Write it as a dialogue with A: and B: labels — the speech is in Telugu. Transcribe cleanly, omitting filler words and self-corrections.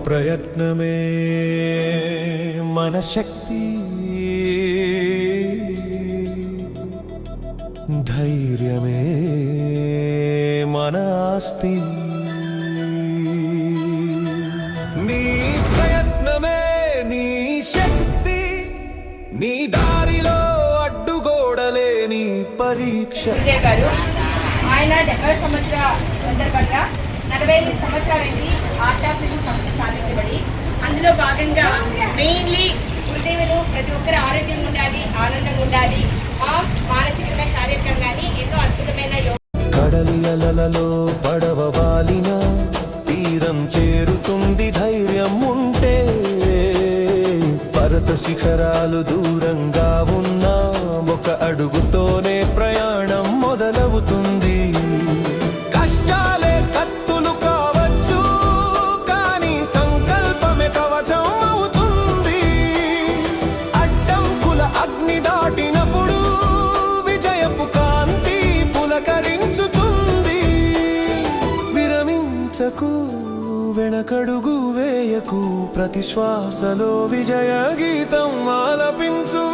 A: ప్రయత్నమే మన శక్తి, ధైర్యమే మన ఆస్తి. నీ ప్రయత్నమే నీ శక్తి, నీ దారిలో అడ్డుగోడలేని పరీక్ష.
B: ఆయన 70 సంవత్సరాల సందర్భంగా 40 సంవత్సరాలకి ఆర్ట్ ఆఫ్ లివింగ్ సంస్థ స్థాపించబడి, అందులో భాగంగా మెయిన్లీ గురుదేవులు ప్రతి ఒక్కరు ఆరోగ్యంగా ఉండాలి, ఆనందంగా ఉండాలి, మానసికంగా శారీరకంగా ఎన్నో అద్భుతమైన
A: కడలి అలలలో పడవ వాలిన తీరం చేరుతుంది ధైర్యం ఉంటే. పర్వత శిఖరాలు దూరంగా ఉన్నా ఒక అడుగుతోనే ప్రయాణం మొదలవుతుంది. కష్టాలే కత్తులు కావచ్చు, కానీ సంకల్పమే కవచం అవుతుంది. అడ్డంకుల అగ్ని దాటినప్పుడు విజయపు కాంతి పులకరించుతుంది. విరమించకు, వెనకడుగు వేయకు, ప్రతి శ్వాసలో విజయ గీతం ఆలపించు.